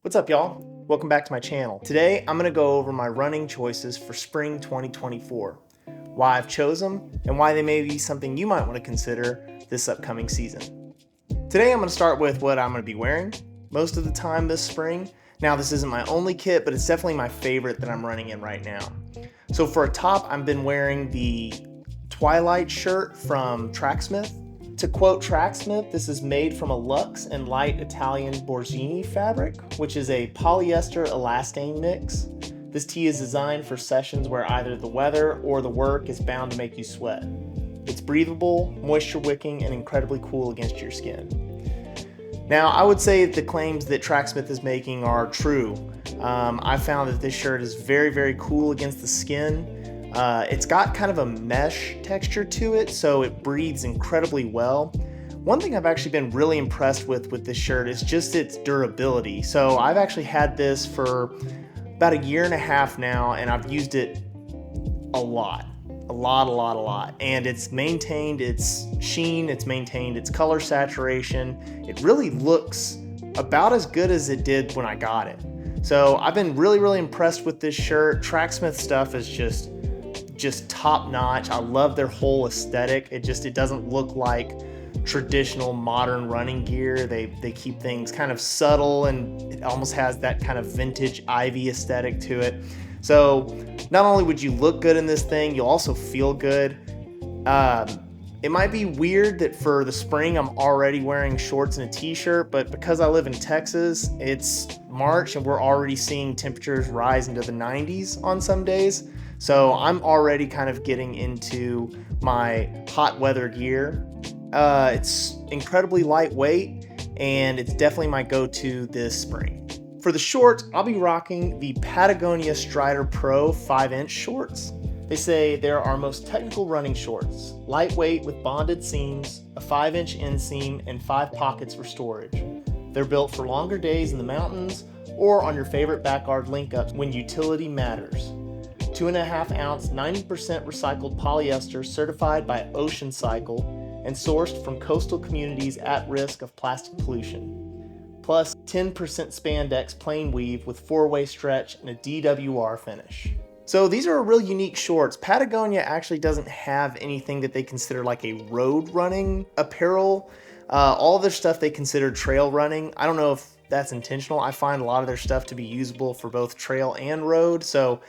What's up, y'all? Welcome back to my channel. Today, I'm gonna go over my running choices for spring 2024, why I've chose them, and why they may be something you might want to consider this upcoming season. Today, I'm gonna start with what I'm gonna be wearing most of the time this spring. Now, this isn't my only kit, but it's definitely my favorite that I'm running in right now. So for a top, I've been wearing the Twilight shirt from Tracksmith. To quote Tracksmith, this is made from a luxe and light Italian Borgini fabric, which is a polyester elastane mix. This tee is designed for sessions where either the weather or the work is bound to make you sweat. It's breathable, moisture wicking, and incredibly cool against your skin. Now, I would say the claims that Tracksmith is making are true. I found that this shirt is very, very cool against the skin. It's got kind of a mesh texture to it, so it breathes incredibly well. One thing I've actually been really impressed with this shirt is just its durability. So I've actually had this for about a year and a half now, and I've used it a lot. And it's maintained its sheen, it's maintained its color saturation. It really looks about as good as it did when I got it. So I've been really impressed with this shirt. Tracksmith stuff is just top notch. I love their whole aesthetic. It doesn't look like traditional modern running gear. They keep things kind of subtle, and it almost has that kind of vintage ivy aesthetic to it. So not only would you look good in this thing, you'll also feel good. It might be weird that for the spring I'm already wearing shorts and a t-shirt, but because I live in Texas, it's March and we're already seeing temperatures rise into the 90s on some days. So I'm already kind of getting into my hot weather gear. It's incredibly lightweight, and it's definitely my go-to this spring. For the shorts, I'll be rocking the Patagonia Strider Pro 5-inch shorts. They say they're our most technical running shorts, lightweight with bonded seams, a 5-inch inseam, and 5 pockets for storage. They're built for longer days in the mountains or on your favorite backyard link-ups when utility matters. 2.5 ounce, 90% recycled polyester certified by Ocean Cycle and sourced from coastal communities at risk of plastic pollution. Plus 10% spandex plain weave with 4-way stretch and a DWR finish. So these are really unique shorts. Patagonia actually doesn't have anything that they consider like a road running apparel. All of their stuff they consider trail running. I don't know if that's intentional. I find a lot of their stuff to be usable for both trail and road. So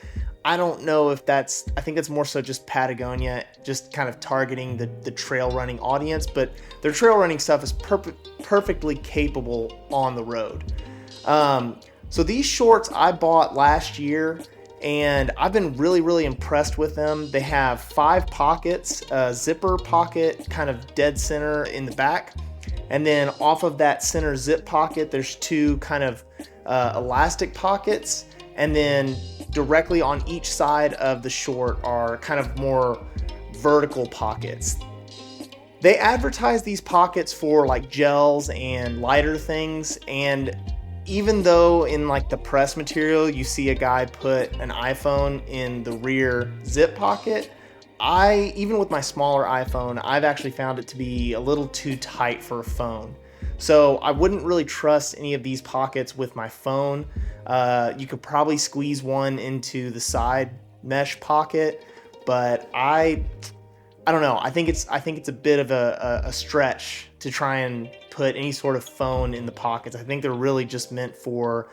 I don't know if I think it's more so just Patagonia, just kind of targeting the trail running audience, but their trail running stuff is perfectly capable on the road. So these shorts I bought last year, and I've been really impressed with them. They have 5 pockets, a zipper pocket kind of dead center in the back, and then off of that center zip pocket, there's 2 kind of elastic pockets, and then directly on each side of the short are kind of more vertical pockets. They advertise these pockets for like gels and lighter things, and even though in like the press material you see a guy put an iPhone in the rear zip pocket, even with my smaller iPhone, I've actually found it to be a little too tight for a phone. So I wouldn't really trust any of these pockets with my phone. You could probably squeeze one into the side mesh pocket, but I don't know. I think it's a bit of a stretch to try and put any sort of phone in the pockets. I think they're really just meant for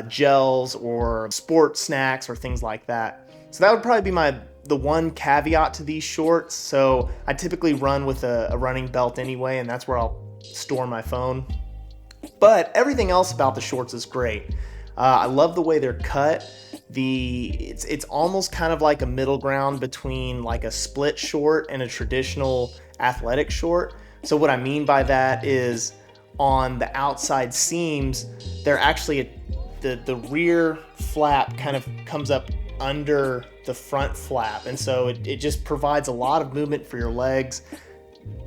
gels or sport snacks or things like that. So that would probably be the one caveat to these shorts. So I typically run with a running belt anyway, and that's where I'll store my phone. But everything else about the shorts is great. I love the way they're cut. It's almost kind of like a middle ground between like a split short and a traditional athletic short. So what I mean by that is on the outside seams, they're actually the rear flap kind of comes up under the front flap, and so it just provides a lot of movement for your legs.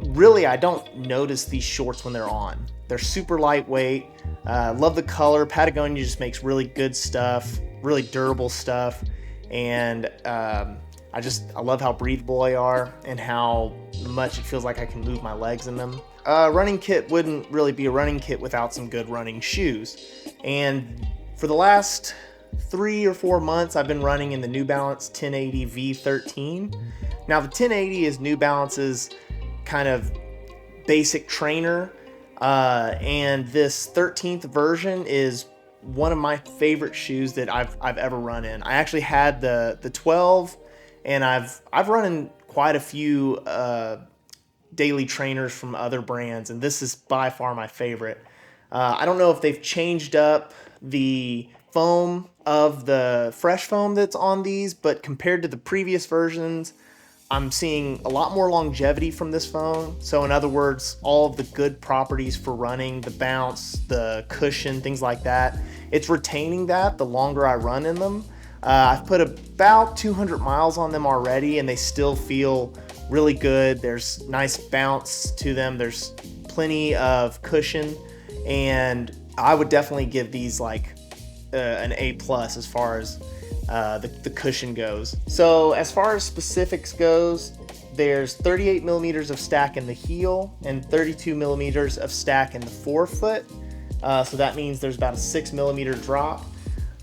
Really, I don't notice these shorts when they're on. They're super lightweight. Love the color. Patagonia just makes really good stuff, really durable stuff, and I love how breathable they are and how much it feels like I can move my legs in them. a running kit wouldn't really be a running kit without some good running shoes. And for the last 3 or 4 months, I've been running in the New Balance 1080 V13. Now the 1080 is New Balance's kind of basic trainer, and this 13th version is one of my favorite shoes that I've ever run in. I actually had the 12, and I've run in quite a few daily trainers from other brands, and this is by far my favorite. I don't know if they've changed up the foam of the fresh foam that's on these, but compared to the previous versions, I'm seeing a lot more longevity from this foam. So in other words, all of the good properties for running, the bounce, the cushion, things like that, it's retaining that the longer I run in them. I've put about 200 miles on them already, and they still feel really good. There's nice bounce to them. There's plenty of cushion, and I would definitely give these like an A+ as far as the cushion goes. So as far as specifics goes, there's 38 millimeters of stack in the heel and 32 millimeters of stack in the forefoot. So that means there's about a 6 millimeter drop.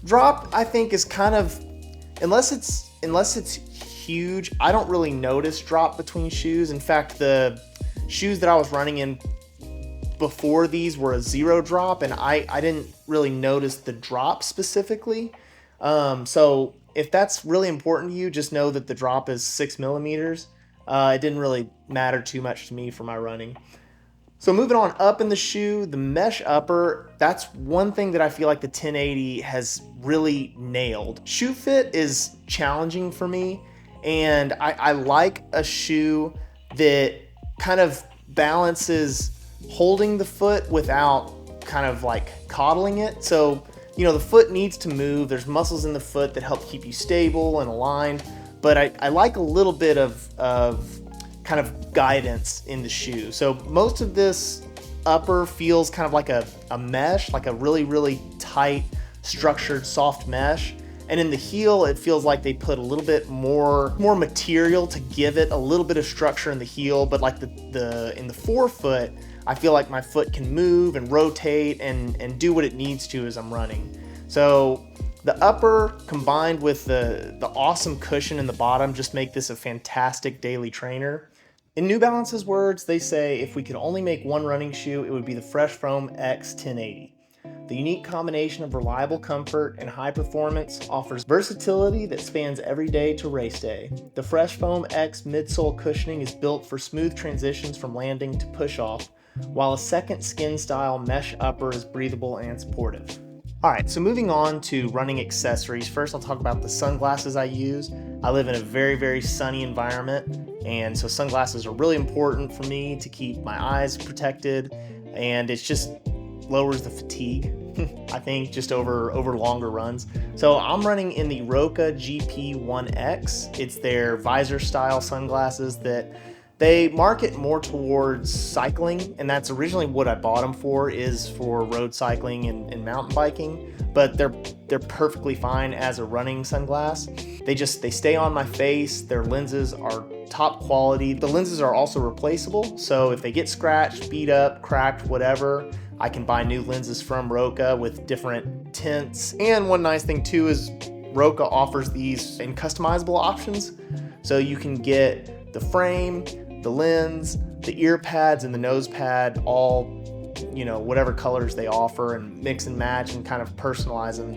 Drop, I think, is kind of, unless it's huge, I don't really notice drop between shoes. In fact, the shoes that I was running in before these were a 0 drop, and I didn't really notice the drop specifically. So if that's really important to you, just know that the drop is 6 millimeters. It didn't really matter too much to me for my running. So moving on up in the shoe, the mesh upper, that's one thing that I feel like the 1080 has really nailed. Shoe fit is challenging for me, and I like a shoe that kind of balances holding the foot without kind of like coddling it. So, you know, the foot needs to move. There's muscles in the foot that help keep you stable and aligned, but I like a little bit of kind of guidance in the shoe. So most of this upper feels kind of like a mesh, like a really, really tight, structured, soft mesh. And in the heel, it feels like they put a little bit more material to give it a little bit of structure in the heel, but like in the forefoot, I feel like my foot can move and rotate and do what it needs to as I'm running. So the upper combined with the awesome cushion in the bottom just make this a fantastic daily trainer. In New Balance's words, they say, if we could only make one running shoe, it would be the Fresh Foam X 1080. The unique combination of reliable comfort and high performance offers versatility that spans every day to race day. The Fresh Foam X midsole cushioning is built for smooth transitions from landing to push-off, while a second skin-style mesh upper is breathable and supportive. Alright, so moving on to running accessories. First, I'll talk about the sunglasses I use. I live in a very, very sunny environment, and so sunglasses are really important for me to keep my eyes protected, and it's just lowers the fatigue, I think, just over longer runs. So I'm running in the Roka GP1X. It's their visor style sunglasses that they market more towards cycling, and that's originally what I bought them for, is for road cycling and mountain biking, but they're perfectly fine as a running sunglass. They stay on my face. Their lenses are top quality. The lenses are also replaceable, so if they get scratched, beat up, cracked, whatever, I can buy new lenses from Roka with different tints. And one nice thing too is Roka offers these in customizable options, so you can get the frame, the lens, the ear pads, and the nose pad, all, you know, whatever colors they offer, and mix and match and kind of personalize them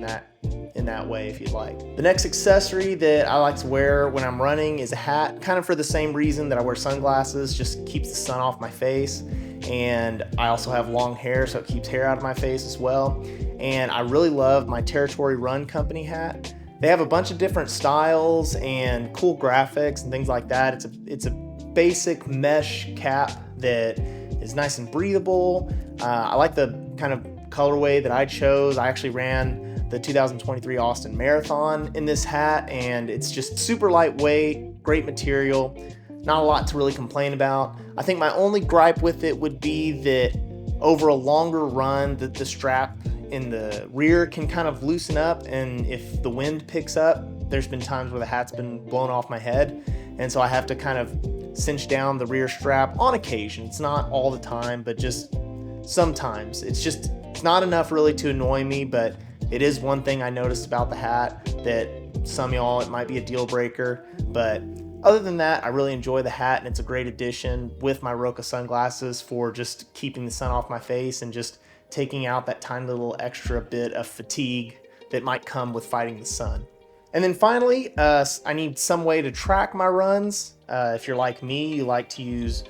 in that way if you'd like. The next accessory that I like to wear when I'm running is a hat, kind of for the same reason that I wear sunglasses, just keeps the sun off my face. And I also have long hair, so it keeps hair out of my face as well. And I really love my Territory Run Company hat. They have a bunch of different styles and cool graphics and things like that. It's a basic mesh cap that is nice and breathable. I like the kind of colorway that I chose. I actually ran the 2023 Austin Marathon in this hat, and it's just super lightweight, great material. Not a lot to really complain about. I think my only gripe with it would be that over a longer run, the strap in the rear can kind of loosen up, and if the wind picks up, there's been times where the hat's been blown off my head, and so I have to kind of cinch down the rear strap on occasion. It's not all the time, but just sometimes. It's not enough really to annoy me, but it is one thing I noticed about the hat that some of y'all, it might be a deal breaker. But other than that, I really enjoy the hat, and it's a great addition with my Roka sunglasses for just keeping the sun off my face and just taking out that tiny little extra bit of fatigue that might come with fighting the sun. And then finally, I need some way to track my runs. If you're like me, you like to use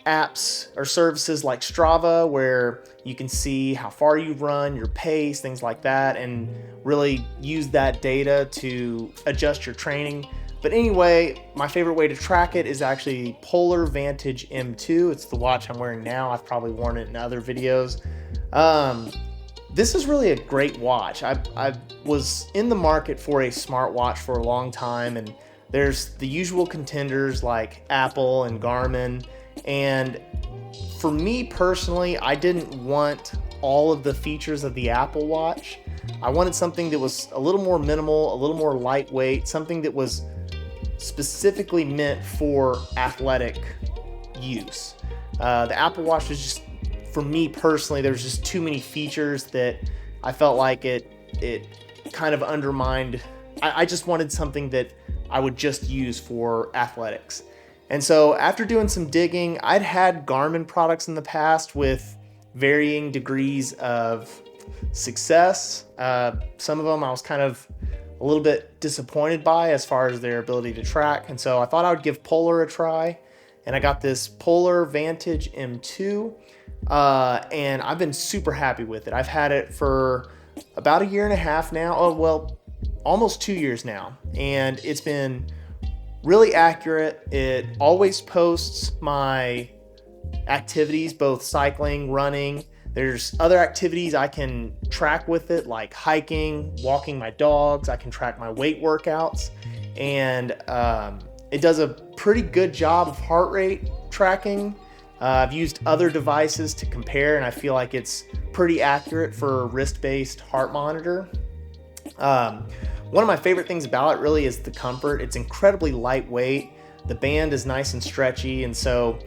apps or services like Strava, where you can see how far you run, your pace, things like that, and really use that data to adjust your training. But anyway, my favorite way to track it is actually Polar Vantage M2. It's the watch I'm wearing now. I've probably worn it in other videos. This is really a great watch. I was in the market for a smartwatch for a long time, and there's the usual contenders like Apple and Garmin. And for me personally, I didn't want all of the features of the Apple Watch. I wanted something that was a little more minimal, a little more lightweight, something that was specifically meant for athletic use. The Apple Watch was just, for me personally, there's just too many features that I felt like it kind of undermined. I just wanted something that I would just use for athletics. And so after doing some digging, I'd had Garmin products in the past with varying degrees of success. Some of them I was kind of a little bit disappointed by as far as their ability to track. And so I thought I would give Polar a try. And I got this Polar Vantage M2. And I've been super happy with it. I've had it for about a year and a half now. Oh, well, almost 2 years now. And it's been really accurate. It always posts my activities, both cycling, running. There's other activities I can track with it, like hiking, walking my dogs. I can track my weight workouts. And it does a pretty good job of heart rate tracking. I've used other devices to compare, and I feel like it's pretty accurate for a wrist-based heart monitor. One of my favorite things about it really is the comfort. It's incredibly lightweight. The band is nice and stretchy, and so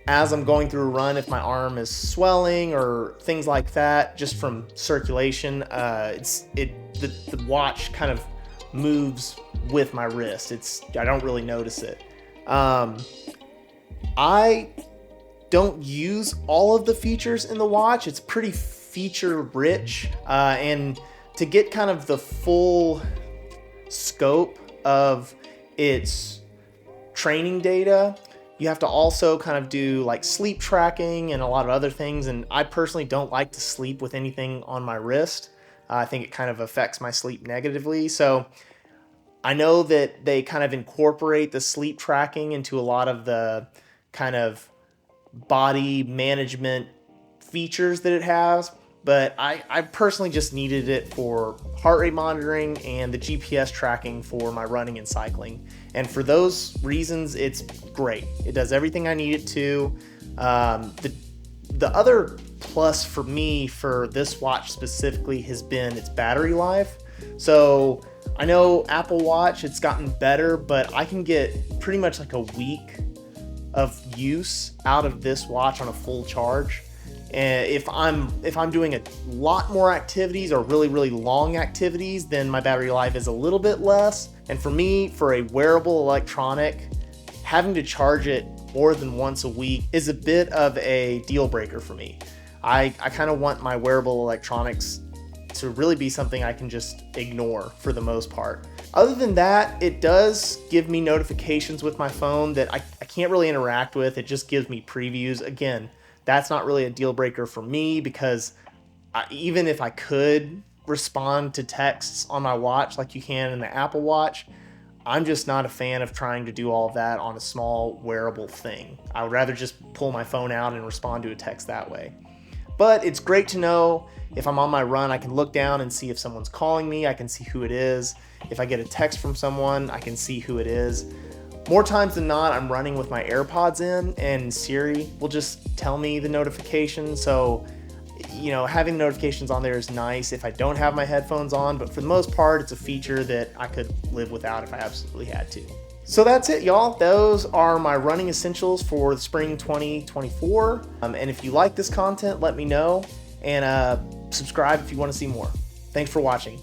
as I'm going through a run, if my arm is swelling or things like that, just from circulation, the watch kind of moves with my wrist. I don't really notice it. I don't use all of the features in the watch. It's pretty feature rich, and to get kind of the full scope of its training data, you have to also kind of do like sleep tracking and a lot of other things. And I personally don't like to sleep with anything on my wrist. I think it kind of affects my sleep negatively. So I know that they kind of incorporate the sleep tracking into a lot of the kind of body management features that it has. But I personally just needed it for heart rate monitoring and the GPS tracking for my running and cycling. And for those reasons, it's great. It does everything I need it to. The other plus for me for this watch specifically has been its battery life. So I know Apple Watch, it's gotten better, but I can get pretty much like a week of use out of this watch on a full charge. And if I'm doing a lot more activities or really long activities, then my battery life is a little bit less. And for me, for a wearable electronic, having to charge it more than once a week is a bit of a deal breaker for me. I kind of want my wearable electronics to really be something I can just ignore for the most part. Other than that, it does give me notifications with my phone that I can't really interact with. It just gives me previews. Again, that's not really a deal breaker for me because even if I could respond to texts on my watch like you can in the Apple Watch, I'm just not a fan of trying to do all of that on a small wearable thing. I would rather just pull my phone out and respond to a text that way. But it's great to know if I'm on my run, I can look down and see if someone's calling me. I can see who it is. If I get a text from someone, I can see who it is. More times than not, I'm running with my AirPods in, and Siri will just tell me the notification. So, having notifications on there is nice if I don't have my headphones on, but for the most part, it's a feature that I could live without if I absolutely had to. So that's it, y'all. Those are my running essentials for the spring 2024. And if you like this content, let me know, and subscribe if you want to see more. Thanks for watching.